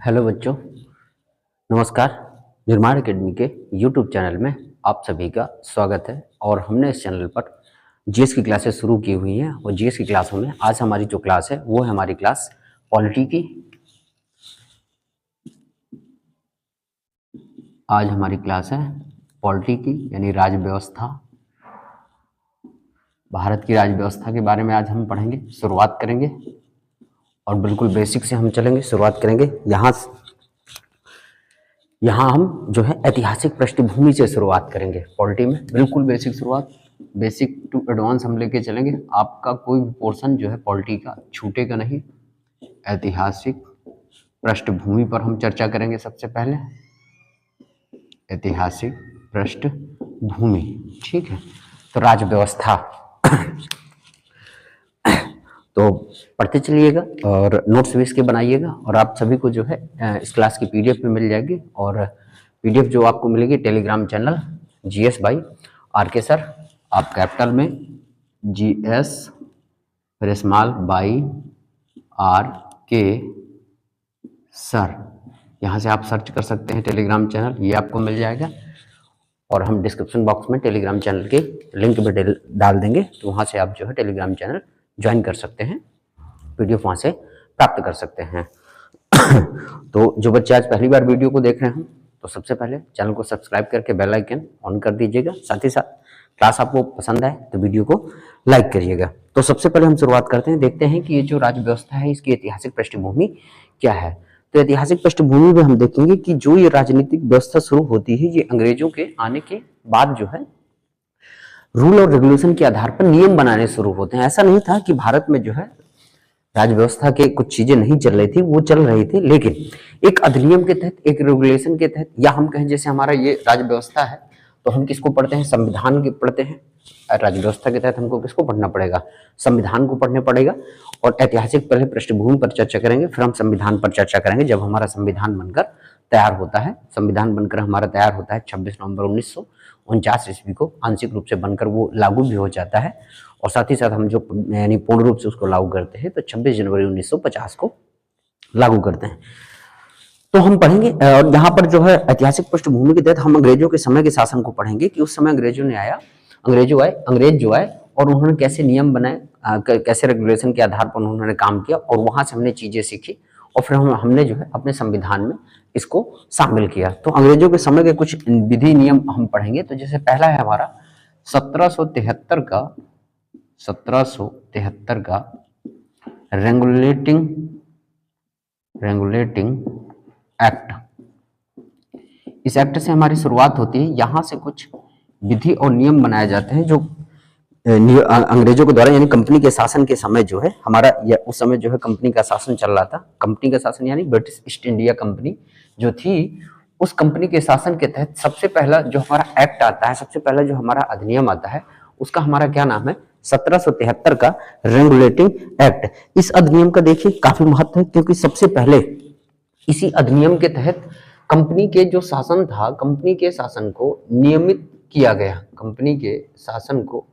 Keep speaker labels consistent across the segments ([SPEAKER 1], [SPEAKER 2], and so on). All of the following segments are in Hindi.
[SPEAKER 1] हेलो बच्चों, नमस्कार। निर्माण एकेडमी के यूट्यूब चैनल में आप सभी का स्वागत है। और हमने इस चैनल पर जीएस की क्लासेस शुरू की हुई हैं और जीएस की क्लासों में आज हमारी जो क्लास है वो है हमारी क्लास पॉलिटी की। आज हमारी क्लास है पॉलिटी की यानी राज्य व्यवस्था। भारत की राज्य व्यवस्था के बारे में आज हम पढ़ेंगे, शुरुआत करेंगे और बिल्कुल बेसिक से हम चलेंगे। शुरुआत करेंगे यहाँ हम जो है ऐतिहासिक पृष्ठभूमि से शुरुआत करेंगे। पॉलिटी में बिल्कुल बेसिक शुरुआत, बेसिक टू एडवांस हम लेके चलेंगे। आपका कोई भी पोर्शन जो है पॉलिटी का छूटेगा नहीं। ऐतिहासिक पृष्ठभूमि पर हम चर्चा करेंगे। सबसे पहले ऐतिहासिक पृष्ठभूमि, ठीक है। तो राज्य व्यवस्था तो पढ़ते चलिएगा और नोट्स भी इसके बनाइएगा। और आप सभी को जो है इस क्लास की पीडीएफ में मिल जाएगी। और पीडीएफ जो आपको मिलेगी Telegram channel GS by R K sir, आप कैपिटल में जीएस फिर स्मॉल बाई आर के सर, यहाँ से आप सर्च कर सकते हैं टेलीग्राम चैनल, ये आपको मिल जाएगा। और हम डिस्क्रिप्शन बॉक्स में टेलीग्राम चैनल के लिंक भी डाल देंगे, तो वहाँ से आप जो है टेलीग्राम चैनल ज्वाइन कर सकते हैं, पीडीएफ वहाँ से प्राप्त कर सकते हैं। तो जो बच्चे आज पहली बार वीडियो को देख रहे हैं तो सबसे पहले चैनल को सब्सक्राइब करके बेल आइकन ऑन कर दीजिएगा। साथ ही साथ क्लास आपको पसंद आए तो वीडियो को लाइक करिएगा। तो सबसे पहले हम शुरुआत करते हैं, देखते हैं कि ये जो राज्य व्यवस्था है इसकी ऐतिहासिक पृष्ठभूमि क्या है। तो ऐतिहासिक पृष्ठभूमि में हम देखेंगे कि जो ये राजनीतिक व्यवस्था शुरू होती है ये अंग्रेजों के आने के बाद जो है रूल और रेगुलेशन के आधार पर नियम बनाने शुरू होते हैं। ऐसा नहीं था कि भारत में जो है राज्य व्यवस्था के कुछ चीजें नहीं चल रही थी, वो चल रही थी, लेकिन एक अधिनियम के तहत, एक रेगुलेशन के तहत, या हम कहें जैसे हमारा ये राज्य व्यवस्था है तो हम किसको पढ़ते हैं, संविधान के पढ़ते हैं। राज्य व्यवस्था के तहत हमको किसको पढ़ना पड़ेगा, संविधान को पढ़ने पड़ेगा। और ऐतिहासिक पहले पृष्ठभूमि पर चर्चा करेंगे, फिर हम संविधान पर चर्चा करेंगे। जब हमारा संविधान बनकर तैयार होता है, संविधान बनकर हमारा तैयार होता है 26 नवंबर 1949 ईस्वी को, आंशिक रूप से बनकर वो लागू भी हो जाता है। और साथ ही साथ हम जो यानी पूर्ण रूप से उसको लागू करते हैं तो 26 जनवरी 1950 को लागू करते हैं। तो हम पढ़ेंगे और यहाँ पर जो है ऐतिहासिक पृष्ठभूमि के तहत हम अंग्रेजों के समय के शासन को पढ़ेंगे कि उस समय अंग्रेज जो आए और उन्होंने कैसे नियम बनाए, कैसे रेगुलेशन के आधार पर उन्होंने काम किया, और वहां से हमने चीजें सीखी और फिर हमने जो है अपने संविधान में इसको शामिल किया। तो अंग्रेजों के समय के कुछ विधि नियम हम पढ़ेंगे। तो जैसे पहला है हमारा 1773 का रेगुलेटिंग एक्ट। इस एक्ट से हमारी शुरुआत होती है। यहाँ से कुछ विधि और नियम बनाए जाते हैं जो अंग्रेजों के द्वारा, यानी कंपनी के शासन के समय जो है हमारा, या उस समय जो है कंपनी का शासन चल रहा था। कंपनी का शासन यानी ब्रिटिश ईस्ट इंडिया कंपनी जो थी, उस कंपनी के शासन के तहत सबसे पहला जो हमारा एक्ट आता है, सबसे पहला जो हमारा अधिनियम आता है, उसका हमारा क्या नाम है, 1773 का रेगुलेटिंग एक्ट। इस अधिनियम का देखिए काफी महत्व है, क्योंकि सबसे पहले इसी अधिनियम के तहत कंपनी के जो शासन था, कंपनी के शासन को नियमित किया गया। कंपनी के शासन को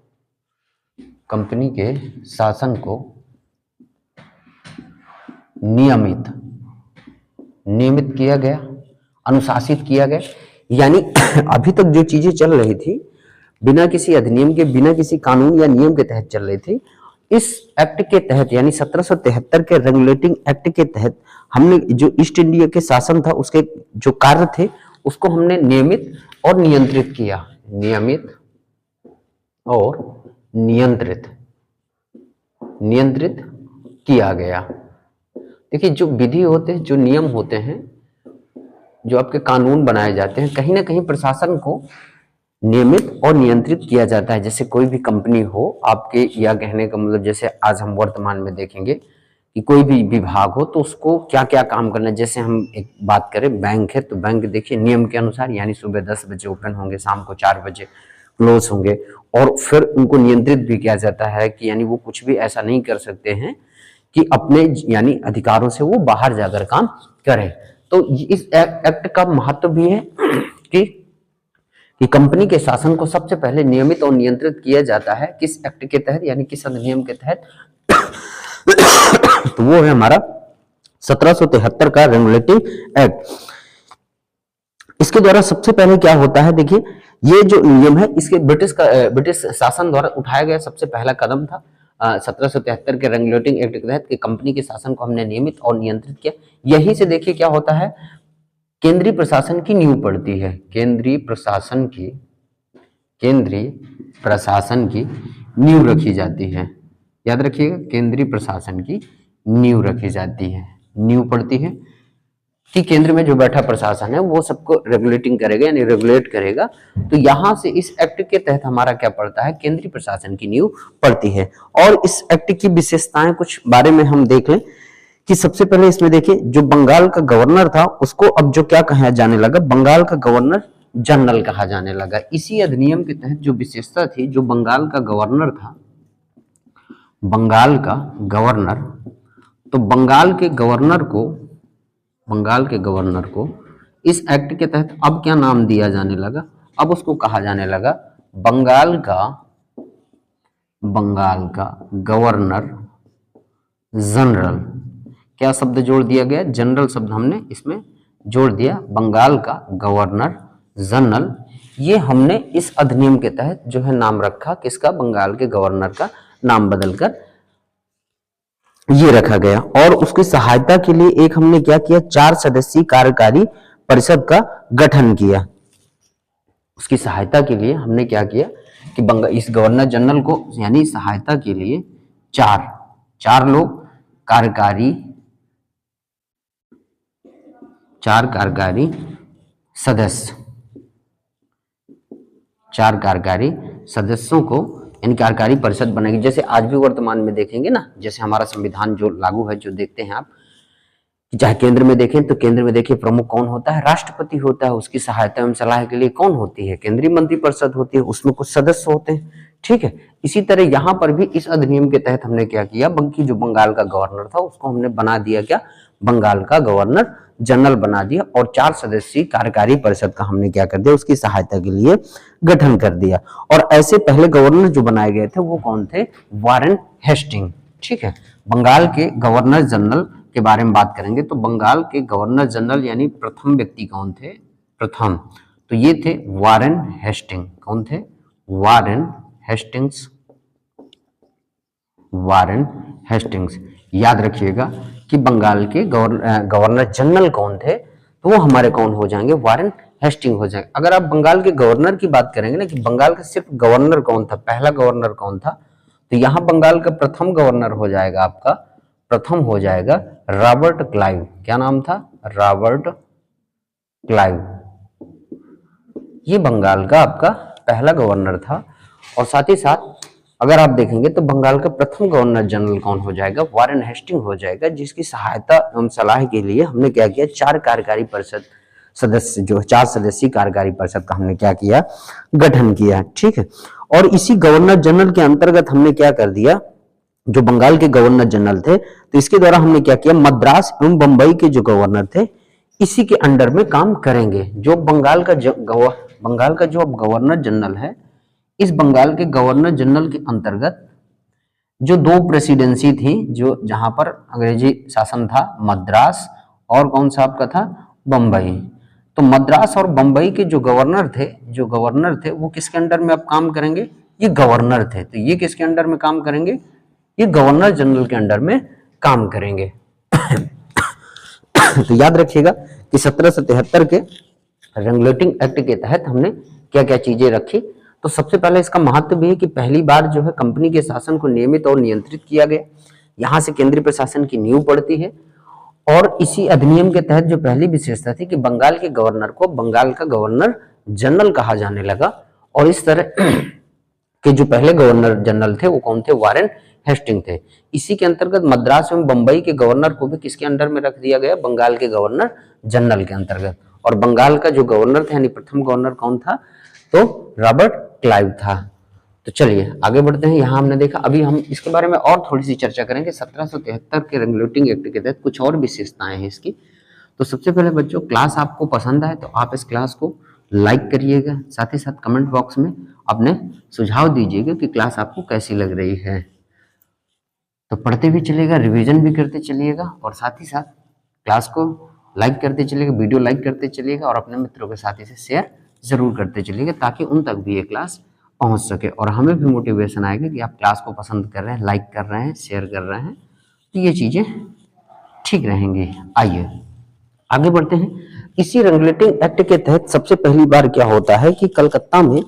[SPEAKER 1] नियमित किया गया, अनुशासित किया गया। यानी अभी तक जो चीजें चल रही थी बिना किसी अधिनियम के, बिना किसी कानून या नियम के तहत चल रही थी, इस एक्ट के तहत यानी 1773 के रेगुलेटिंग एक्ट के तहत हमने जो ईस्ट इंडिया के शासन था उसके जो कार्य थे उसको हमने नियमित और नियंत्रित किया। नियमित और नियंत्रित किया गया। देखिए, जो विधि होते हैं, जो नियम होते हैं, जो आपके कानून बनाए जाते हैं, कहीं ना कहीं प्रशासन को नियमित और नियंत्रित किया जाता है। जैसे कोई भी कंपनी हो आपके, या कहने का मतलब जैसे आज हम वर्तमान में देखेंगे कि कोई भी विभाग हो तो उसको क्या क्या काम करना है। जैसे हम एक बात करें, बैंक है तो बैंक देखिए नियम के अनुसार, यानी सुबह 10 बजे ओपन होंगे, शाम को 4 बजे क्लोज होंगे। और फिर उनको नियंत्रित भी किया जाता है कि यानी वो कुछ भी ऐसा नहीं कर सकते हैं कि अपने यानी अधिकारों से वो बाहर जाकर काम करें। तो इस एक्ट का महत्व भी है कि कंपनी के शासन को सबसे पहले नियमित और नियंत्रित किया जाता है। किस एक्ट के तहत, यानी किस अधिनियम के तहत, तो वो है हमारा
[SPEAKER 2] 1773 का रेगुलेटिंग एक्ट। इसके द्वारा सबसे पहले क्या होता है, देखिए ये जो नियम है इसके ब्रिटिश शासन द्वारा उठाया गया सबसे पहला कदम था। 1773 के रेगुलेटिंग एक्ट के तहत कि कंपनी के शासन को हमने नियमित और नियंत्रित किया। यही से देखिए क्या होता है, केंद्रीय प्रशासन की नींव पड़ती है। केंद्रीय प्रशासन की नींव रखी जाती है। याद रखिएगा, केंद्रीय प्रशासन की नींव रखी जाती है, नींव पड़ती है कि केंद्र में जो बैठा प्रशासन है वो सबको रेगुलेटिंग करेगा, यानी रेगुलेट करेगा। तो यहां से इस एक्ट के तहत हमारा क्या पड़ता है, केंद्रीय प्रशासन की नींव पड़ती है। और इस एक्ट की विशेषताएं कुछ बारे में हम देख लें कि सबसे पहले इसमें देखिए जो बंगाल का गवर्नर था उसको अब जो क्या कहा जाने लगा, बंगाल का गवर्नर जनरल कहा जाने लगा। इसी अधिनियम के तहत जो विशेषता थी, जो बंगाल का गवर्नर था, बंगाल का गवर्नर, तो बंगाल के गवर्नर को इस एक्ट के तहत अब क्या नाम दिया जाने लगा, अब उसको कहा जाने लगा बंगाल का गवर्नर जनरल। क्या शब्द जोड़ दिया गया, जनरल शब्द हमने इसमें जोड़ दिया, बंगाल का गवर्नर जनरल। ये हमने इस अधिनियम के तहत जो है नाम रखा, किसका, बंगाल के गवर्नर का नाम बदलकर ये रखा गया। और उसकी सहायता के लिए एक हमने क्या किया, 4 सदस्यीय कार्यकारी परिषद का गठन किया। उसकी सहायता के लिए हमने क्या किया कि इस गवर्नर जनरल को, यानी सहायता के लिए चार लोग कार्यकारी सदस्यों को इन कार्यकारी परिषद बनेगी। जैसे आज भी वर्तमान में देखेंगे ना, जैसे हमारा संविधान जो लागू है, जो देखते हैं आप, चाहे केंद्र में देखें तो केंद्र में देखिए प्रमुख कौन होता है, राष्ट्रपति होता है। उसकी सहायता एवं सलाह के लिए कौन होती है, केंद्रीय मंत्रिपरिषद होती है, उसमें कुछ सदस्य होते हैं। ठीक है, इसी तरह यहाँ पर भी इस अधिनियम के तहत हमने क्या किया, बंकी जो बंगाल का गवर्नर था उसको हमने बना दिया क्या, बंगाल का गवर्नर जनरल बना दिया। और 4 सदस्यीय कार्यकारी परिषद का हमने क्या कर दिया, उसकी सहायता के लिए गठन कर दिया। और ऐसे पहले गवर्नर जो बनाए गए थे वो कौन थे, वारेन हेस्टिंग। ठीक है, बंगाल के गवर्नर जनरल के बारे में बात करेंगे तो बंगाल के गवर्नर जनरल यानी प्रथम व्यक्ति कौन थे, प्रथम, तो ये थे वारेन हेस्टिंग। कौन थे, वारेन हेस्टिंग्स। याद रखिएगा कि बंगाल के गवर्नर जनरल कौन थे, तो वो हमारे कौन हो जाएंगे, वारेन हेस्टिंग हो जाएंगे। अगर आप बंगाल के गवर्नर की बात करेंगे ना कि बंगाल का सिर्फ गवर्नर कौन था, पहला गवर्नर कौन था, तो यहाँ बंगाल का प्रथम गवर्नर हो जाएगा आपका, प्रथम हो जाएगा रॉबर्ट क्लाइव। क्या नाम था, रॉबर्ट क्लाइव। ये बंगाल का आपका पहला गवर्नर था। और साथ ही साथ अगर आप देखेंगे तो बंगाल का प्रथम गवर्नर जनरल कौन हो जाएगा, वारेन हेस्टिंग हो जाएगा, जिसकी सहायता एवं सलाह के लिए हमने क्या किया, 4 कार्यकारी परिषद सदस्य, जो 4 सदस्यीय कार्यकारी परिषद का हमने क्या किया, गठन किया। ठीक है, और इसी गवर्नर जनरल के अंतर्गत हमने क्या कर दिया, जो बंगाल के गवर्नर जनरल थे, तो इसके द्वारा हमने क्या किया, मद्रास एवं बंबई के जो गवर्नर थे इसी के अंडर में काम करेंगे। जो बंगाल का जो अब गवर्नर जनरल है, इस बंगाल के गवर्नर जनरल के अंतर्गत जो 2 प्रेसिडेंसी थी, जो जहां पर अंग्रेजी शासन था, मद्रास और कौन सा आपका था, बंबई। तो मद्रास और बंबई के जो गवर्नर थे वो किसके अंडर में अब काम करेंगे, ये गवर्नर थे, तो ये किसके अंडर में काम करेंगे, ये गवर्नर जनरल के अंडर में काम करेंगे। तो याद रखिएगा कि 1773 के रेगुलेटिंग एक्ट के तहत हमने क्या क्या चीजें रखी। तो सबसे पहले इसका महत्व भी है कि पहली बार जो है कंपनी के शासन को नियमित और नियंत्रित किया गया। यहाँ से केंद्रीय प्रशासन की नींव पड़ती है। और इसी अधिनियम के तहत जो पहली विशेषता थी कि बंगाल के गवर्नर को बंगाल का गवर्नर जनरल कहा जाने लगा। और इस तरह के जो पहले गवर्नर जनरल थे वो कौन थे, वारेन हेस्टिंग थे। इसी के अंतर्गत मद्रास एवं बंबई के गवर्नर को भी किसके अंडर में रख दिया गया, बंगाल के गवर्नर जनरल के अंतर्गत। और बंगाल का जो गवर्नर था यानी प्रथम गवर्नर कौन था, तो रॉबर्ट क्लाइव था। तो चलिए आगे बढ़ते हैं। यहाँ हमने देखा, अभी हम इसके बारे में और थोड़ी सी चर्चा करेंगे। 1773 के रेगुलेटिंग एक्ट के तहत कुछ और विशेषताएं हैं इसकी। तो सबसे पहले बच्चों, क्लास आपको पसंद आए तो आप इस क्लास को लाइक करिएगा, साथ ही साथ कमेंट बॉक्स में अपने सुझाव दीजिएगा कि क्लास आपको कैसी लग रही है। तो पढ़ते भी चलिएगा, रिवीजन भी करते चलिएगा और साथ ही साथ क्लास को लाइक करते चलिएगा, वीडियो लाइक करते चलिएगा और अपने मित्रों के साथ इसे शेयर जरूर करते चलिएगा ताकि उन तक भी ये क्लास पहुंच सके और हमें भी मोटिवेशन आएगा कि आप क्लास को पसंद कर रहे हैं, लाइक कर रहे हैं, शेयर कर रहे हैं, तो ये चीज़ें ठीक रहेंगी। आइए आगे बढ़ते हैं। इसी रेगुलेटिंग एक्ट के तहत सबसे पहली बार क्या होता है कि कलकत्ता में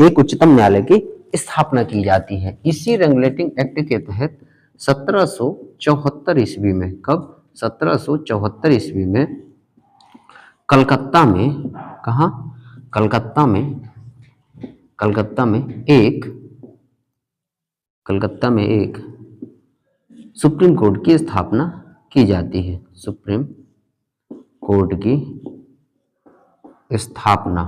[SPEAKER 2] एक उच्चतम न्यायालय की स्थापना की जाती है। इसी रेगुलेटिंग एक्ट के तहत 1774 ईस्वी में, कब? 1774 ईस्वी में कलकत्ता में, कहाँ? कलकत्ता में एक सुप्रीम कोर्ट की स्थापना की जाती है। सुप्रीम कोर्ट की स्थापना।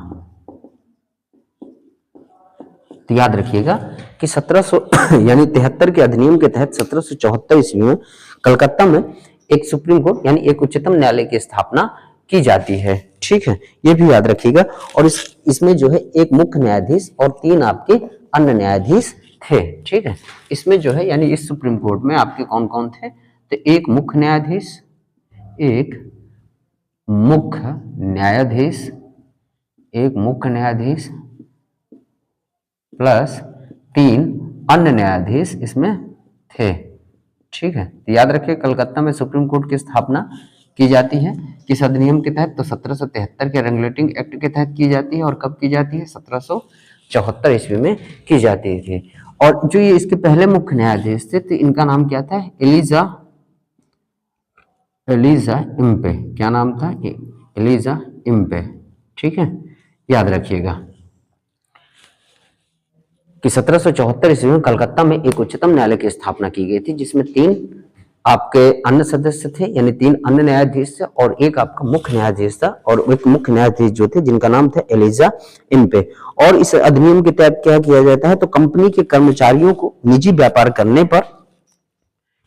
[SPEAKER 2] तो याद रखिएगा कि 1700 यानी 73 के अधिनियम के तहत 1774 ईस्वी में कलकत्ता में एक सुप्रीम कोर्ट यानी एक उच्चतम न्यायालय की स्थापना की जाती है। ठीक है, ये भी याद रखिएगा। और इसमें जो है एक मुख्य न्यायाधीश और 3 आपके अन्य न्यायाधीश थे। ठीक है, इसमें जो है यानी इस सुप्रीम कोर्ट में आपके कौन कौन थे? तो एक मुख्य न्यायाधीश प्लस 3 अन्य न्यायाधीश इसमें थे। ठीक है, तो याद रखिए कलकत्ता में सुप्रीम कोर्ट की स्थापना की जाती है किस अधिनियम के तहत? तो 1773 के रेगुलेटिंग एक्ट के तहत की जाती है। और कब की जाती है? 1774 ईस्वी में की जाती थी। और जो ये इसके पहले मुख्य न्यायाधीश थे तो इनका नाम क्या था? Elijah Impey. क्या नाम था? Elijah Impey. ठीक है, याद रखिएगा कि 1774 ईस्वी में कलकत्ता में एक उच्चतम न्यायालय की स्थापना की गई थी जिसमें 3 आपके अन्य सदस्य थे यानी 3 अन्य न्यायाधीश थे और एक आपका मुख्य न्यायाधीश था। और एक मुख्य न्यायाधीश जो थे जिनका नाम था एलिजा इम्पे। और इस अधिनियम के तहत क्या किया जाता है? तो कंपनी के कर्मचारियों को निजी व्यापार करने पर,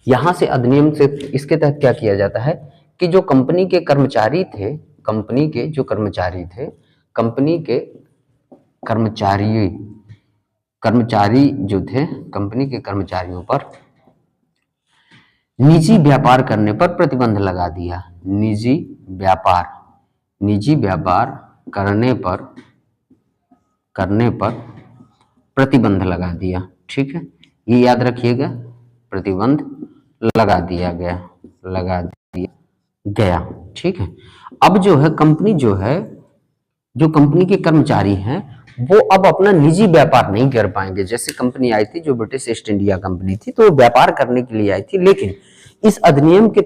[SPEAKER 2] यहां से अधिनियम से इसके तहत क्या किया जाता है कि जो कंपनी के कर्मचारी थे, कंपनी के कर्मचारी जो थे, कंपनी के कर्मचारियों पर निजी व्यापार करने पर प्रतिबंध लगा दिया। निजी व्यापार करने पर प्रतिबंध लगा दिया। ठीक है, ये याद रखिएगा, प्रतिबंध लगा दिया गया। ठीक है, अब जो है कंपनी जो कंपनी के कर्मचारी हैं वो अब अपना निजी व्यापार नहीं कर पाएंगे। जैसे कंपनी आई थी जो ब्रिटिश ईस्ट इंडिया कंपनी थी तो वो व्यापार करने के लिए आई थी, लेकिन इस अधिनियम के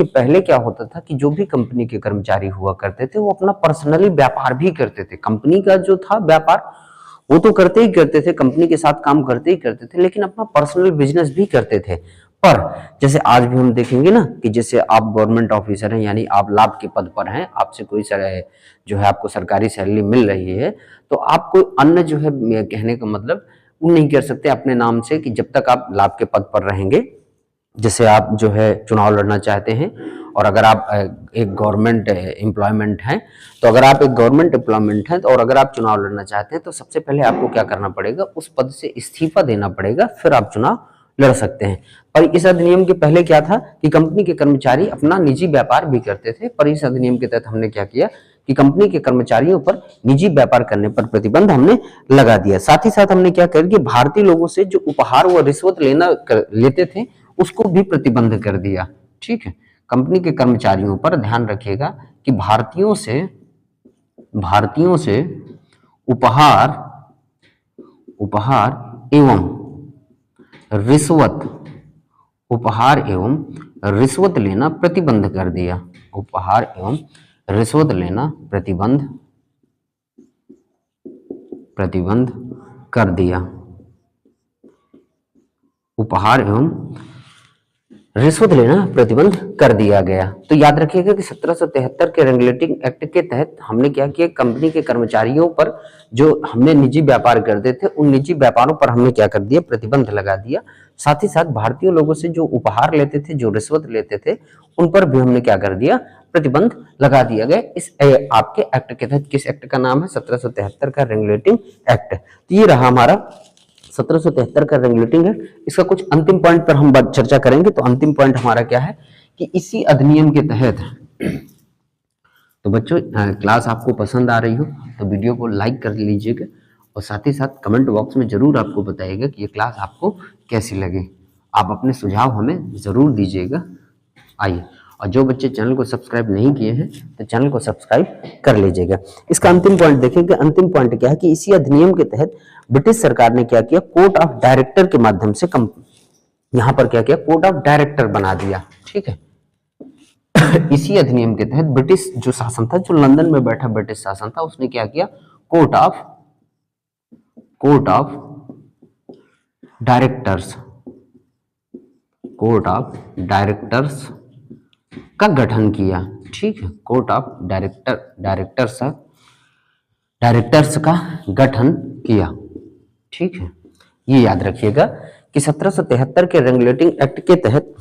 [SPEAKER 2] पहले क्या होता था कि जो भी कंपनी के कर्मचारी हुआ करते थे वो अपना पर्सनली व्यापार भी करते थे। कंपनी का जो था व्यापार वो तो करते ही करते थे, कंपनी के साथ काम करते ही करते थे, लेकिन अपना पर्सनल बिजनेस भी करते थे। पर जैसे आज भी हम देखेंगे ना कि जैसे आप गवर्नमेंट ऑफिसर हैं यानी आप लाभ के पद पर हैं, आपसे कोई जो है आपको सरकारी सैलरी मिल रही है तो आप कोई अन्य जो है, कहने का मतलब वो नहीं कर सकते अपने नाम से कि जब तक आप लाभ के पद पर रहेंगे। जैसे आप जो है चुनाव लड़ना चाहते हैं और अगर आप एक गवर्नमेंट एम्प्लॉयमेंट हैं तो अगर आप चुनाव लड़ना चाहते हैं तो सबसे पहले आपको क्या करना पड़ेगा? उस पद से इस्तीफा देना पड़ेगा, फिर आप चुनाव लड़ सकते हैं। पर इस अधिनियम के पहले क्या था कि कंपनी के कर्मचारी अपना निजी व्यापार भी करते थे, पर इस अधिनियम के तहत हमने क्या किया कि कंपनी के कर्मचारियों पर निजी व्यापार करने पर प्रतिबंध हमने लगा दिया। साथ ही साथ हमने क्या कर कि भारतीय लोगों से जो उपहार व रिश्वत लेते थे उसको भी प्रतिबंध कर दिया। ठीक है, कंपनी के कर्मचारियों पर ध्यान रखिएगा कि भारतीयों से उपहार एवं रिश्वत लेना प्रतिबंध कर दिया। उपहार एवं रिश्वत लेना प्रतिबंध कर दिया। उपहार एवं रिश्वत लेना प्रतिबंध कर दिया गया। तो याद रखिएगा कि 1773 के रेगुलेटिंग एक्ट के तहत हमने क्या किया, कंपनी के कर्मचारियों पर जो हमने निजी व्यापार करते थे उन निजी व्यापारों पर हमने क्या कर दिया, प्रतिबंध लगा दिया। साथ ही साथ भारतीय लोगों से जो उपहार लेते थे, जो रिश्वत लेते थे, उन पर भी हमने क्या कर दिया, प्रतिबंध लगा दिया गया। इस आपके एक्ट के तहत, किस एक्ट का नाम है, 1773 का रेगुलेटिंग एक्ट। तो ये रहा हमारा 1773 का रेगुलेटिंग एक्ट। इसका कुछ अंतिम पॉइंट पर हम चर्चा करेंगे। तो अंतिम पॉइंट हमारा क्या है कि इसी अधिनियम के तहत, तो बच्चों क्लास आपको पसंद आ रही हो तो वीडियो को लाइक कर लीजिएगा और साथ ही साथ कमेंट बॉक्स में जरूर आपको बताइएगा कि ये क्लास आपको कैसी लगी। आप अपने सुझाव हमें जरूर दीजिएगा। आइए, और जो बच्चे चैनल को सब्सक्राइब नहीं किए हैं तो चैनल को सब्सक्राइब कर लीजिएगा। इसका अंतिम पॉइंट देखेंगे। अंतिम पॉइंट क्या है कि इसी अधिनियम के तहत ब्रिटिश सरकार ने क्या किया, कोर्ट ऑफ डायरेक्टर के माध्यम से यहाँ पर क्या किया, कोर्ट ऑफ डायरेक्टर बना दिया। ठीक है, इसी अधिनियम के तहत ब्रिटिश जो शासन था, जो लंदन में बैठा ब्रिटिश शासन था, उसने क्या किया, कोर्ट ऑफ डायरेक्टर्स का गठन किया। ठीक है, कोर्ट ऑफ डायरेक्टर्स का गठन किया। ठीक है, ये याद रखिएगा कि 1773 के रेगुलेटिंग एक्ट के तहत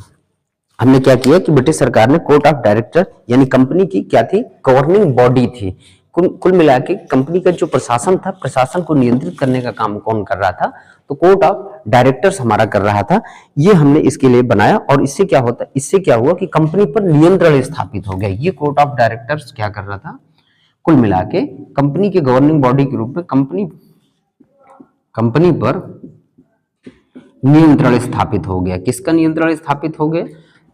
[SPEAKER 2] हमने क्या किया कि ब्रिटिश सरकार ने कोर्ट ऑफ डायरेक्टर यानी कंपनी की क्या थी, गवर्निंग बॉडी थी। कुल मिला के कंपनी का जो प्रशासन था, प्रशासन को नियंत्रित करने का काम कौन कर रहा था, तो कोर्ट ऑफ डायरेक्टर्स हमारा कर रहा था। ये हमने इसके लिए बनाया और इससे क्या होता, इससे क्या हुआ कि कंपनी पर नियंत्रण स्थापित हो गया। ये कोर्ट ऑफ डायरेक्टर्स क्या कर रहा था, कुल मिला के कंपनी के गवर्निंग बॉडी के रूप में कंपनी पर नियंत्रण स्थापित हो गया। किसका नियंत्रण स्थापित हो गया,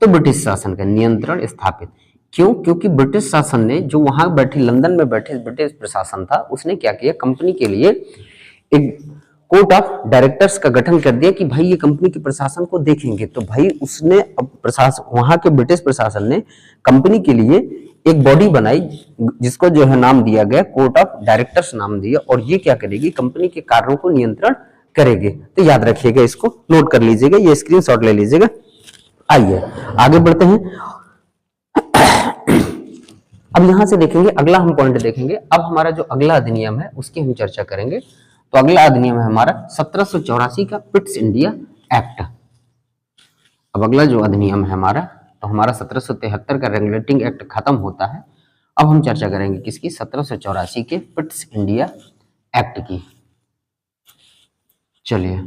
[SPEAKER 2] तो ब्रिटिश शासन का नियंत्रण स्थापित। क्यों, क्योंकि ब्रिटिश शासन ने, जो वहां बैठे लंदन में बैठे ब्रिटिश प्रशासन था, उसने क्या किया, कंपनी के लिए एक कोर्ट ऑफ डायरेक्टर्स का गठन कर दिया कि भाई ये कंपनी के प्रशासन को देखेंगे। तो भाई उसने अब प्रशासन, वहां के ब्रिटिश प्रशासन ने कंपनी के लिए एक बॉडी बनाई जिसको जो है नाम दिया गया, कोर्ट ऑफ डायरेक्टर्स नाम दिया, और ये क्या करेगी, कंपनी के कार्यों को नियंत्रण करेगी। तो याद रखिएगा, इसको नोट कर लीजिएगा, ये स्क्रीनशॉट ले लीजिएगा। आइए आगे बढ़ते हैं। अब यहां से देखेंगे, अगला हम पॉइंट देखेंगे। अब हमारा जो अगला अधिनियम है उसकी हम चर्चा करेंगे। तो अगला अधिनियम है हमारा 1784 का पिट्स इंडिया एक्ट। अब अगला जो अधिनियम है हमारा, तो हमारा 1773 का रेगुलेटिंग एक्ट खत्म होता है। अब हम चर्चा करेंगे किसकी, 1784 के पिट्स इंडिया एक्ट की। चलिए,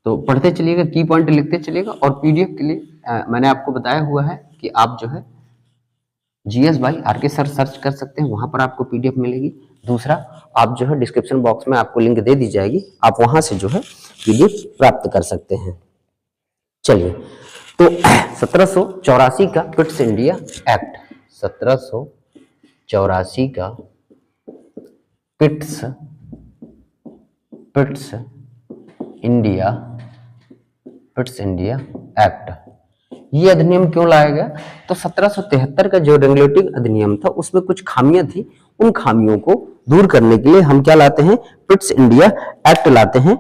[SPEAKER 2] तो पढ़ते चलिएगा, की पॉइंट लिखते चलिएगा। और पीडीएफ के लिए मैंने आपको बताया हुआ है कि आप जो है GS by RK sir search कर सकते हैं, वहां पर आपको पीडीएफ मिलेगी। दूसरा, आप जो है डिस्क्रिप्शन बॉक्स में आपको लिंक दे दी जाएगी, आप वहां से जो है पीडीएफ प्राप्त कर सकते हैं। चलिए, तो 1784 का पिट्स इंडिया एक्ट, 1784 का पिट्स इंडिया एक्ट, ये अधिनियम क्यों लाया गया, तो 1773 का जो रेगुलेटिंग अधिनियम था उसमें कुछ खामियां थी। उन खामियों को दूर करने के लिए हम क्या लाते हैं, पिट्स इंडिया एक्ट लाते हैं।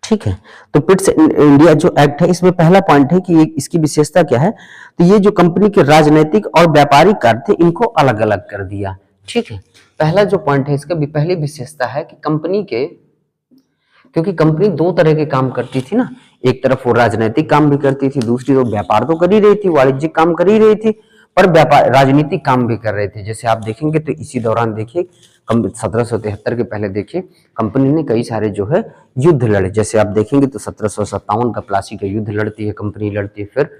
[SPEAKER 2] ठीक है, तो पिट्स इंडिया जो एक्ट है, इसमें पहला पॉइंट है कि इसकी विशेषता क्या है, तो ये जो कंपनी के राजनीतिक और व्यापारिक कार्य थे इनको अलग अलग कर दिया। ठीक है, पहला जो पॉइंट है इसका भी पहली विशेषता है कि कंपनी के, क्योंकि कंपनी दो तरह के काम करती थी ना, एक तरफ वो राजनीतिक काम भी करती थी, दूसरी तो व्यापार तो कर ही रही थी, वाणिज्यिक काम कर ही रही थी, पर व्यापार राजनीतिक काम भी कर रहे थे। जैसे आप देखेंगे तो इसी दौरान देखिए 1773 के पहले देखिए कंपनी ने कई सारे जो है युद्ध लड़े। जैसे आप देखेंगे तो 1757 का प्लासी का युद्ध लड़ती है कंपनी, लड़ती है। फिर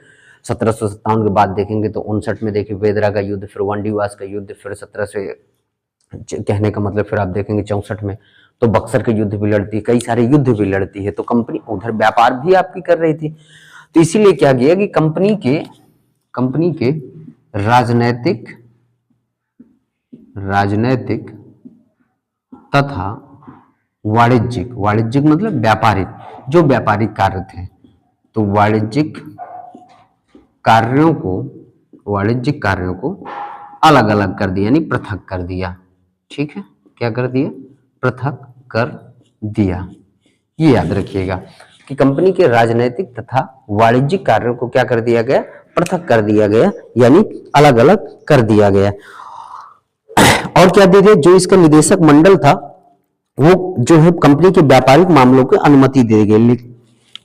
[SPEAKER 2] 1757 के बाद देखेंगे तो 59 में देखिए वेदरा का युद्ध, फिर वंडीवास का युद्ध, फिर 1700 कहने का मतलब फिर आप देखेंगे 64 में तो बक्सर के युद्ध भी लड़ती है, कई सारे युद्ध भी लड़ती है। तो कंपनी उधर व्यापार भी आपकी कर रही थी। तो इसीलिए क्या किया कि कंपनी के राजनैतिक तथा वाणिज्यिक मतलब व्यापारिक, जो व्यापारिक कार्य थे, तो वाणिज्यिक कार्यों को अलग अलग कर दिया, यानी पृथक कर दिया। ठीक है, क्या कर दिया, पृथक कर दिया। ये याद रखिएगा कि कंपनी के राजनीतिक तथा वाणिज्यिक कार्यों को क्या कर दिया गया, पृथक कर दिया गया, यानी अलग अलग कर दिया गया। और क्या दे दिया, जो इसका निदेशक मंडल था वो जो है कंपनी के व्यापारिक मामलों की अनुमति दे गई।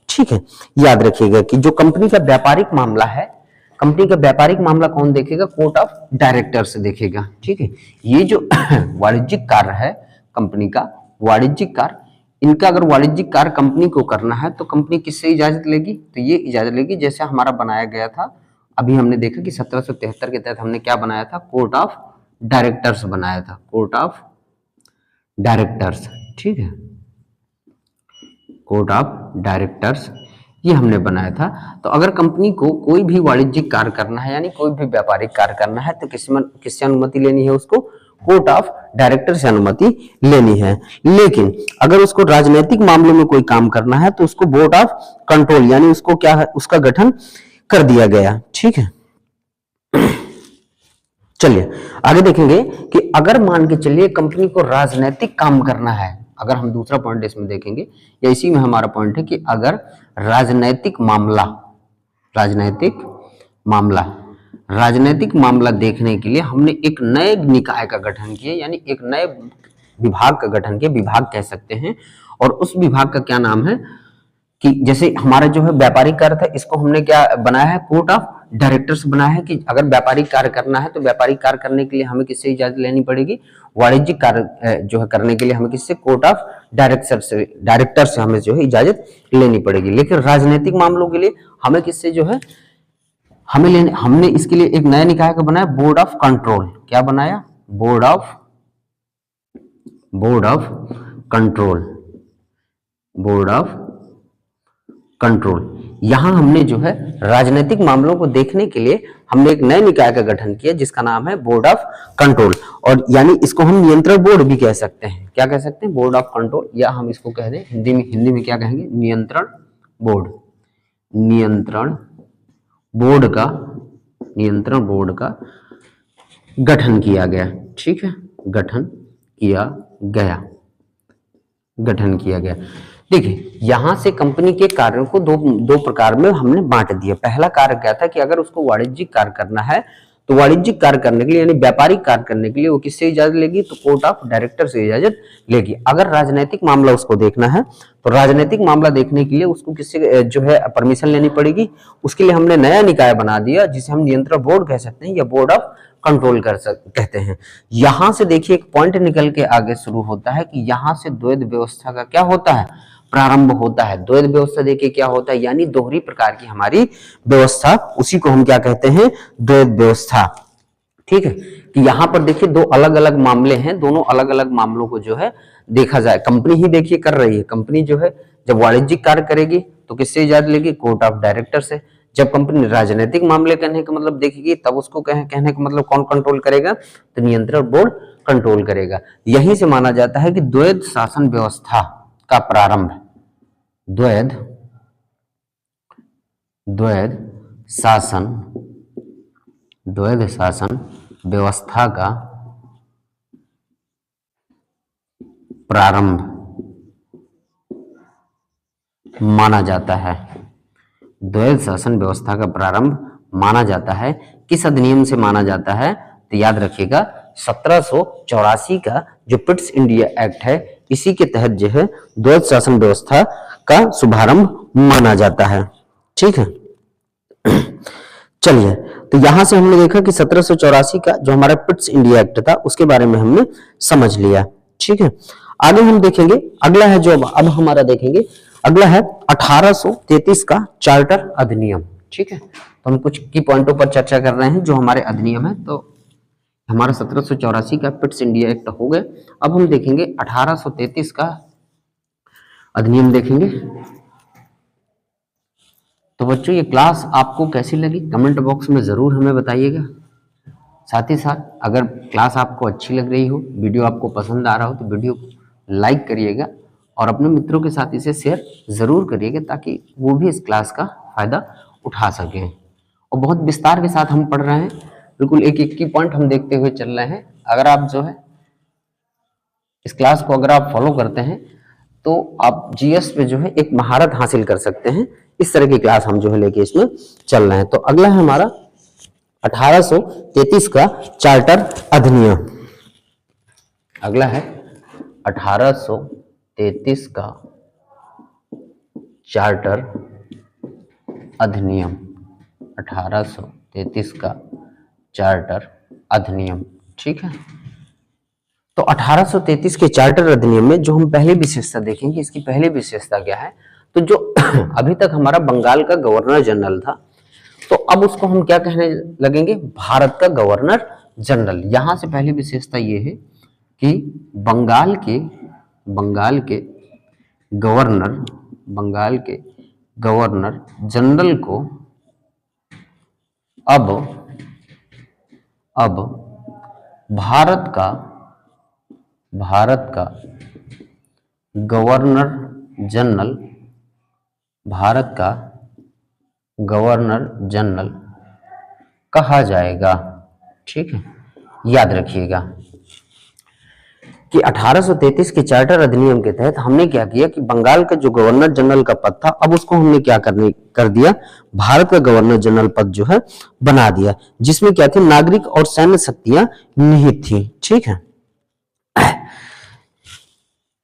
[SPEAKER 2] ठीक है, याद रखिएगा कि जो कंपनी का व्यापारिक मामला है, कंपनी का व्यापारिक मामला कौन देखेगा, कोर्ट ऑफ डायरेक्टर्स देखेगा। ठीक है, ये जो वाणिज्यिक कार्य है कंपनी का, वाणिज्यिक कार्य, इनका अगर वाणिज्यिक कार्य कंपनी को करना है तो कंपनी किससे इजाजत लेगी, तो ये इजाजत लेगी, जैसे हमारा बनाया गया था अभी हमने देखा कि 1773 के तहत हमने क्या बनाया था, कोर्ट ऑफ डायरेक्टर्स बनाया था, कोर्ट ऑफ डायरेक्टर्स, ठीक है, कोर्ट ऑफ डायरेक्टर्स ये हमने बनाया था। तो अगर कंपनी को कोई भी वाणिज्यिक कार्य करना है यानी कोई भी व्यापारिक कार्य करना है तो किससे अनुमति लेनी है, उसको कोर्ट ऑफ डायरेक्टर से अनुमति लेनी है। लेकिन अगर उसको राजनीतिक मामलों में कोई काम करना है तो उसको बोर्ड ऑफ कंट्रोल यानी उसको क्या है, उसका गठन कर दिया गया, ठीक है। चलिए आगे देखेंगे कि अगर मान के चलिए कंपनी को राजनीतिक काम करना है, अगर हम दूसरा पॉइंट इसमें देखेंगे या इसी में हमारा पॉइंट है कि अगर राजनीतिक मामला देखने के लिए हमने एक नए निकाय का गठन किया यानी एक नए विभाग का गठन किया, विभाग कह सकते हैं, और उस विभाग का क्या नाम है कि जैसे हमारा जो है व्यापारिक कार्य था इसको हमने क्या बनाया है, कोर्ट ऑफ डायरेक्टर्स बनाया है कि अगर व्यापारिक कार्य करना है तो व्यापारिक कार्य करने के लिए हमें किससे इजाजत लेनी पड़ेगी, वाणिज्यिक कार्य जो है करने के लिए हमें किससे, कोर्ट ऑफ डायरेक्टर से हमें जो है इजाजत लेनी पड़ेगी। लेकिन राजनीतिक मामलों के लिए हमें किससे जो है हमने इसके लिए एक नया निकाय का बनाया, बोर्ड ऑफ कंट्रोल। क्या बनाया, बोर्ड ऑफ कंट्रोल। यहां हमने जो है राजनीतिक मामलों को देखने के लिए हमने एक नए निकाय का गठन किया जिसका नाम है बोर्ड ऑफ कंट्रोल, और यानी इसको हम नियंत्रण बोर्ड भी कह सकते हैं। क्या कह सकते हैं, बोर्ड ऑफ कंट्रोल, या हम इसको कह दें हिंदी में क्या कहेंगे, नियंत्रण बोर्ड का गठन किया गया, ठीक है, गठन किया गया। देखिए यहां से कंपनी के कार्यों को दो प्रकार में हमने बांट दिया। पहला कार्य क्या था कि अगर उसको वाणिज्यिक कार्य करना है तो वाणिज्यिक कार्य करने के लिए यानी व्यापारिक कार्य करने के लिए वो किससे इजाजत लेगी, तो कोर्ट ऑफ डायरेक्टर से इजाजत लेगी। अगर राजनीतिक मामला उसको देखना है तो राजनीतिक मामला देखने के लिए उसको किससे जो है परमिशन लेनी पड़ेगी। उसके लिए हमने नया निकाय बना दिया जिसे हम नियंत्रण बोर्ड कह सकते हैं या बोर्ड ऑफ कंट्रोल कहते हैं। यहां से देखिए एक पॉइंट निकल के आगे शुरू होता है कि यहां से द्वैध व्यवस्था का क्या होता है, प्रारंभ होता है। द्वैध व्यवस्था देखिए क्या होता है, यानी दोहरी प्रकार की हमारी व्यवस्था, उसी को हम क्या कहते हैं, द्वैध व्यवस्था, ठीक है। कि यहाँ पर देखिए दो अलग अलग मामले हैं, दोनों अलग अलग मामलों को जो है देखा जाए। कंपनी ही देखिए कर रही है, कंपनी जो है जब वाणिज्यिक कार्य करेगी तो किससे इजाजत लेगी, कोर्ट ऑफ डायरेक्टर से। जब कंपनी राजनीतिक मामले कहने का मतलब देखेगी तब उसको कहने का मतलब कौन कंट्रोल करेगा, तो नियंत्रण बोर्ड कंट्रोल करेगा। यहीं से माना जाता है कि द्वैध शासन व्यवस्था का प्रारंभ, द्वैध शासन व्यवस्था का प्रारंभ माना जाता है। द्वैध शासन व्यवस्था का प्रारंभ माना जाता है। किस अधिनियम से माना जाता है, तो याद रखिएगा 1784 का जो पिट्स इंडिया एक्ट है इसी के तहत जो है द्वैध शासन व्यवस्था का शुभारंभ माना जाता है, ठीक है। चलिए तो यहां से हमने देखा कि 1784 का जो हमारा पिट्स इंडिया एक्ट था उसके बारे में हमने समझ लिया, ठीक है। आगे हम देखेंगे, अगला है जो अब हमारा देखेंगे, अगला है 1833 का चार्टर अधिनियम, ठीक है। तो हम कुछ की पॉइंटों पर चर्चा कर रहे हैं जो हमारे अधिनियम है। तो हमारा 1784 का पिट्स इंडिया एक्ट हो गया। अब हम देखेंगे 1833 का अधिनियम देखेंगे। तो बच्चों ये क्लास आपको कैसी लगी कमेंट बॉक्स में जरूर हमें बताइएगा। साथ ही साथ अगर क्लास आपको अच्छी लग रही हो, वीडियो आपको पसंद आ रहा हो तो वीडियो को लाइक करिएगा और अपने मित्रों के साथ इसे शेयर जरूर करिएगा ताकि वो भी इस क्लास का फायदा उठा सकें। और बहुत विस्तार के साथ हम पढ़ रहे हैं, बिल्कुल एक एक की पॉइंट हम देखते हुए चल रहे हैं। अगर आप जो है इस क्लास को अगर आप फॉलो करते हैं तो आप जीएस पे जो है एक महारत हासिल कर सकते हैं। इस तरह की क्लास हम जो है लेके इसमें चल रहे हैं। तो अगला है हमारा 1833 का चार्टर अधिनियम। अगला है 1833 का चार्टर अधिनियम, 1833 का चार्टर अधिनियम, ठीक है। तो 1833 के चार्टर अधिनियम में जो हम पहली विशेषता देखेंगे, इसकी पहली विशेषता क्या है, तो जो अभी तक हमारा बंगाल का गवर्नर जनरल था, तो अब उसको हम क्या कहने लगेंगे, भारत का गवर्नर जनरल। यहां से पहली विशेषता ये है कि बंगाल के गवर्नर जनरल को अब भारत का गवर्नर जनरल कहा जाएगा। ठीक है, याद रखिएगा कि 1833 के चार्टर अधिनियम के तहत हमने क्या किया कि बंगाल का जो गवर्नर जनरल का पद था, अब उसको हमने क्या कर दिया, भारत का गवर्नर जनरल पद जो है बना दिया, जिसमें क्या थी, नागरिक और सैन्य शक्तियां निहित थी। ठीक है,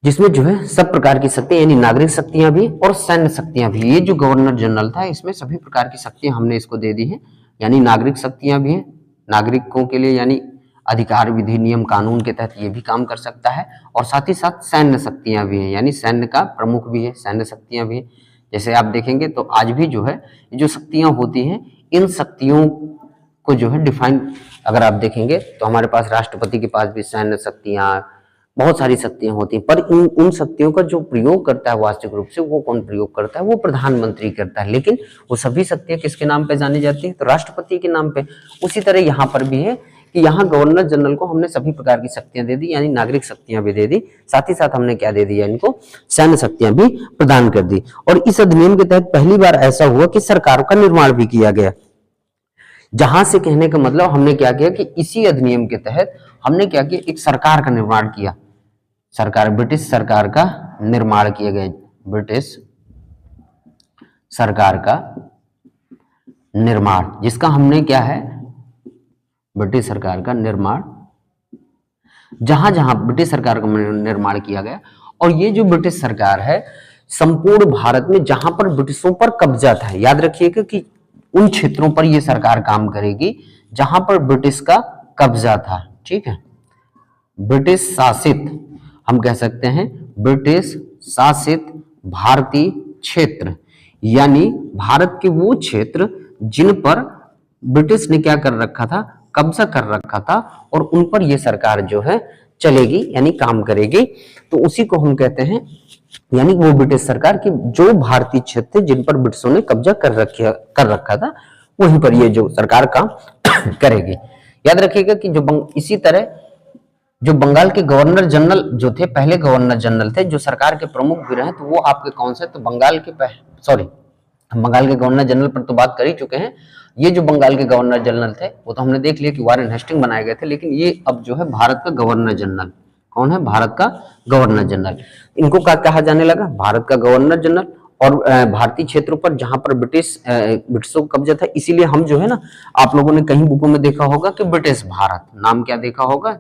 [SPEAKER 2] जिसमें जो है सब प्रकार की शक्तियां, यानी नागरिक शक्तियां भी और सैन्य शक्तियां भी। ये जो गवर्नर जनरल था, इसमें सभी प्रकार की शक्तियां हमने इसको दे दी है, यानी नागरिक शक्तियां भी हैं, नागरिकों के लिए यानी अधिकार, विधि, नियम, कानून के तहत ये भी काम कर सकता है, और साथ ही साथ सैन्य शक्तियां भी हैं, यानी सैन्य का प्रमुख भी है, सैन्य शक्तियां भी हैं। जैसे आप देखेंगे तो आज भी जो है जो शक्तियां होती हैं, इन शक्तियों को जो है डिफाइन अगर आप देखेंगे तो हमारे पास राष्ट्रपति के पास भी सैन्य शक्तियां, बहुत सारी शक्तियां होती हैं, पर उन शक्तियों का जो प्रयोग करता है वास्तविक रूप से वो कौन प्रयोग करता है, वो प्रधानमंत्री करता है। लेकिन वो सभी शक्तियां किसके नाम पे जानी जाती है, तो राष्ट्रपति के नाम पे। उसी तरह यहाँ पर भी है कि यहाँ गवर्नर जनरल को हमने सभी प्रकार की शक्तियां दे दी, यानी नागरिक शक्तियां भी दे दी, साथ ही साथ हमने क्या दे दिया, इनको सैन्य शक्तियां भी प्रदान कर दी। और इस अधिनियम के तहत पहली बार ऐसा हुआ कि सरकारों का निर्माण भी किया गया। जहां से कहने का मतलब हमने क्या किया कि इसी अधिनियम के तहत हमने क्या किया, एक सरकार का निर्माण किया, ब्रिटिश सरकार का निर्माण किया गया, ब्रिटिश सरकार का निर्माण, जिसका हमने क्या है, ब्रिटिश सरकार का निर्माण, जहां जहां ब्रिटिश सरकार का निर्माण किया गया। और ये जो ब्रिटिश सरकार है, संपूर्ण भारत में जहां पर ब्रिटिशों पर कब्जा था, याद रखिएगा कि उन क्षेत्रों पर ये सरकार काम करेगी जहां पर ब्रिटिश का कब्जा था। ठीक है, ब्रिटिश शासित, हम कह सकते हैं ब्रिटिश शासित भारतीय क्षेत्र, यानी भारत के वो क्षेत्र जिन पर ब्रिटिश ने क्या कर रखा था, कब्जा कर रखा था, और उन पर यह सरकार जो है चलेगी, यानी काम करेगी। तो उसी को हम कहते हैं, यानी वो ब्रिटिश सरकार की जो भारतीय क्षेत्र जिन पर ब्रिटिशों ने कब्जा कर रखा था, वहीं पर ये जो सरकार काम करेगी। याद रखिएगा कि इसी तरह जो बंगाल के गवर्नर जनरल जो थे, पहले गवर्नर जनरल थे, जो सरकार के प्रमुख भी रहे, तो वो आपके कौन से, तो बंगाल के गवर्नर जनरल पर तो बात कर ही चुके हैं। ये जो बंगाल के गवर्नर जनरल थे वो तो हमने देख लिया कि वारेन हेस्टिंग बनाए गए थे, लेकिन ये अब जो है भारत का गवर्नर जनरल कौन है, भारत का गवर्नर जनरल। इनको क्या कहा जाने लगा, भारत का गवर्नर जनरल। और भारतीय क्षेत्रों पर जहां पर ब्रिटिशों का कब्जा था, इसीलिए हम जो है ना, आप लोगों ने कहीं बुकों में देखा होगा कि ब्रिटिश भारत, नाम क्या देखा होगा,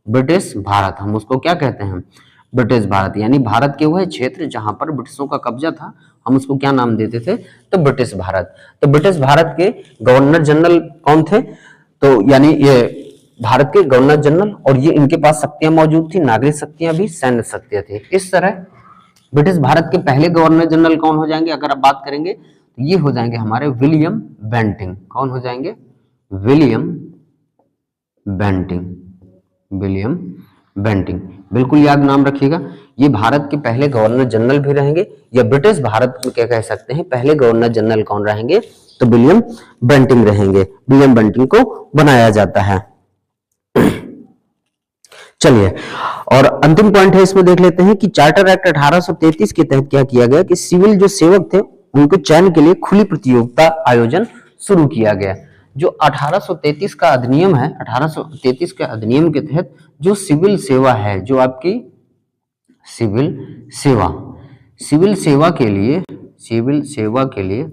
[SPEAKER 2] ब्रिटिश भारत, हम उसको क्या कहते हैं, ब्रिटिश भारत, यानी भारत के वह क्षेत्र जहां पर ब्रिटिशों का कब्जा था, हम उसको क्या नाम देते थे, तो ब्रिटिश भारत। तो ब्रिटिश भारत के गवर्नर जनरल कौन थे, तो यानी ये भारत के गवर्नर जनरल, और ये इनके पास शक्तियां मौजूद थी, नागरिक शक्तियां भी, सैन्य शक्तियां थी। इस तरह ब्रिटिश भारत के पहले गवर्नर जनरल कौन हो जाएंगे, अगर आप बात करेंगे तो ये हो जाएंगे हमारे विलियम बेंटिंग। कौन हो जाएंगे, विलियम बेंटिंग, बिल्कुल याद नाम रखिएगा। ये भारत के पहले गवर्नर जनरल भी रहेंगे, या ब्रिटिश भारत में क्या कह सकते हैं, पहले गवर्नर जनरल कौन रहेंगे, तो विलियम बेंटिंग रहेंगे। विलियम बेंटिंग को बनाया जाता है। चलिए, और अंतिम पॉइंट है इसमें देख लेते हैं कि चार्टर एक्ट 1833 के तहत क्या किया गया कि सिविल जो सेवक थे उनको चयन के लिए खुली प्रतियोगिता आयोजन शुरू किया गया। जो 1833 का अधिनियम है, 1833 के अधिनियम के तहत जो सिविल सेवा है, जो आपकी सिविल सेवा के लिए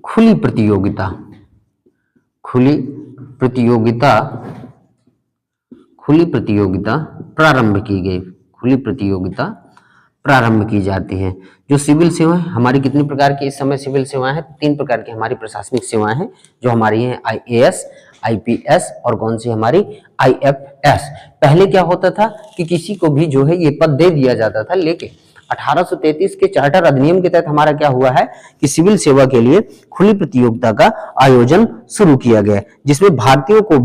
[SPEAKER 2] खुली प्रतियोगिता प्रारंभ की जाती है। जो सिविल सेवाएं हमारी कितनी प्रकार की इस समय सिविल सेवाएं हैं, 3 प्रकार की हमारी प्रशासनिक सेवाएं हैं जो हमारी हैं, IAS, IPS और कौन सी हमारी IFS। पहले क्या होता था कि किसी को भी जो है ये पद दे दिया जाता था, लेकिन 1833 के चार्टर अधिनियम के तहत हमारा क्या हुआ है कि सिविल सेवा के लिए खुली प्रतियोगिता का आयोजन शुरू किया गया, जिसमें भारतीयों को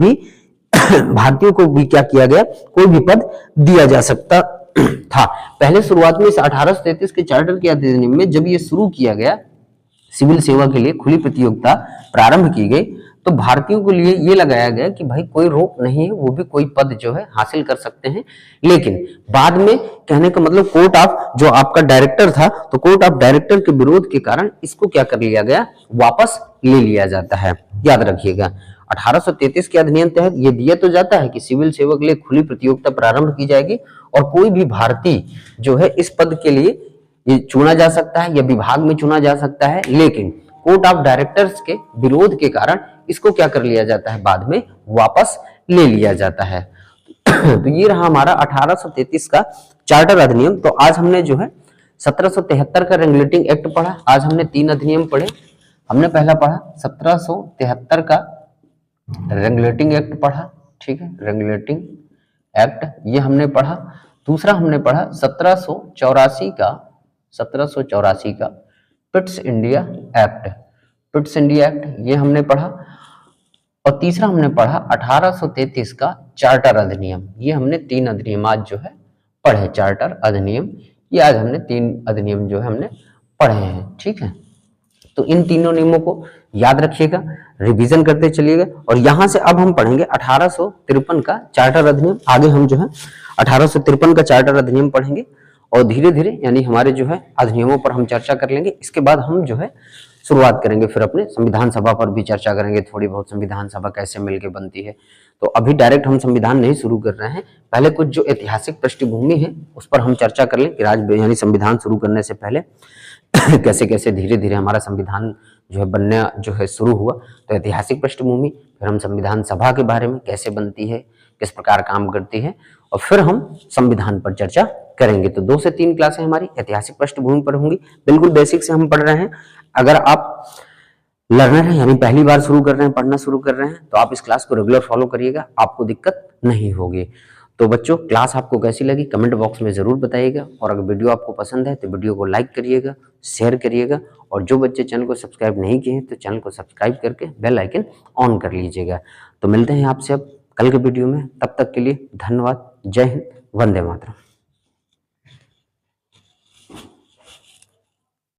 [SPEAKER 2] भी क्या किया गया, कोई भी पद दिया जा सकता था। पहले शुरुआत में इस 1833 के चार्टर के अधिनियम में जब ये शुरू किया गया, सिविल सेवा के लिए खुली प्रतियोगिता प्रारंभ की गई, तो भारतीयों के लिए ये लगाया गया कि भाई कोई रोक नहीं है, वो भी कोई पद जो है हासिल कर सकते हैं। लेकिन बाद में कहने का मतलब कोर्ट ऑफ जो आपका डायरेक्टर था, तो कोर्ट ऑफ डायरेक्टर के विरोध के कारण इसको क्या कर लिया गया, वापस ले लिया जाता है। याद रखिएगा 1833 के अधिनियम तहत ये दिया तो जाता है कि सिविल सेवा के लिए खुली प्रतियोगिता प्रारंभ की जाएगी और कोई भी भारतीय जो है इस पद के लिए ये चुना जा सकता है या विभाग में चुना जा सकता है। लेकिन कोर्ट ऑफ डायरेक्टर्स के विरोध के कारण इसको क्या कर लिया जाता है, बाद में वापस ले लिया जाता है। तो ये रहा हमारा 1833 का चार्टर अधिनियम। तो आज हमने जो है 1773 का रेगुलेटिंग एक्ट पढ़ा। आज हमने 3 अधिनियम पढ़े। हमने पहला पढ़ा 1773 का रेगुलेटिंग एक्ट पढ़ा, ठीक है, रेगुलेटिंग एक्ट ये हमने पढ़ा। दूसरा हमने पढ़ा 1784 का पिट्स इंडिया एक्ट ये हमने पढ़ा। और तीसरा हमने पढ़ा 1833 का चार्टर अधिनियम। ये हमने 3 अधिनियम आज जो है पढ़े, चार्टर अधिनियम ये आज हमने 3 अधिनियम जो है हमने पढ़े हैं, ठीक है। तो इन तीनों नियमों को याद रखिएगा, रिवीजन करते चलिएगा। और यहां से अब हम पढ़ेंगे 1853 का चार्टर अधिनियम। आगे हम जो है 1853 का चार्टर अधिनियम पढ़ेंगे और धीरे धीरे यानी हमारे जो है अधिनियमों पर हम चर्चा कर लेंगे। इसके बाद हम जो है शुरुआत करेंगे फिर अपने संविधान सभा पर भी चर्चा करेंगे, थोड़ी बहुत संविधान सभा कैसे मिलके बनती है। तो अभी डायरेक्ट हम संविधान नहीं शुरू कर रहे हैं, पहले कुछ जो ऐतिहासिक पृष्ठभूमि है उस पर हम चर्चा कर लें कि यानी संविधान शुरू करने से पहले कैसे कैसे धीरे धीरे हमारा संविधान जो है बनना जो है शुरू हुआ। तो ऐतिहासिक पृष्ठभूमि, फिर हम संविधान सभा के बारे में कैसे बनती है, किस प्रकार काम करती है, और फिर हम संविधान पर चर्चा करेंगे। तो 2 से 3 क्लासें हमारी ऐतिहासिक पृष्ठभूमि पर होंगी। बिल्कुल बेसिक से हम पढ़ रहे हैं। अगर आप लर्नर हैं यानी पहली बार शुरू कर रहे हैं, पढ़ना शुरू कर रहे हैं, तो आप इस क्लास को रेगुलर फॉलो करिएगा, आपको दिक्कत नहीं होगी। तो बच्चों क्लास आपको कैसी लगी कमेंट बॉक्स में जरूर बताइएगा। और अगर वीडियो आपको पसंद है तो वीडियो को लाइक करिएगा, शेयर करिएगा। और जो बच्चे चैनल को सब्सक्राइब नहीं किए हैं तो चैनल को सब्सक्राइब करके बेल आइकन ऑन कर लीजिएगा। तो मिलते हैं आपसे अब कल के वीडियो में, तब तक के लिए धन्यवाद। जय हिंद, वंदे मातरम।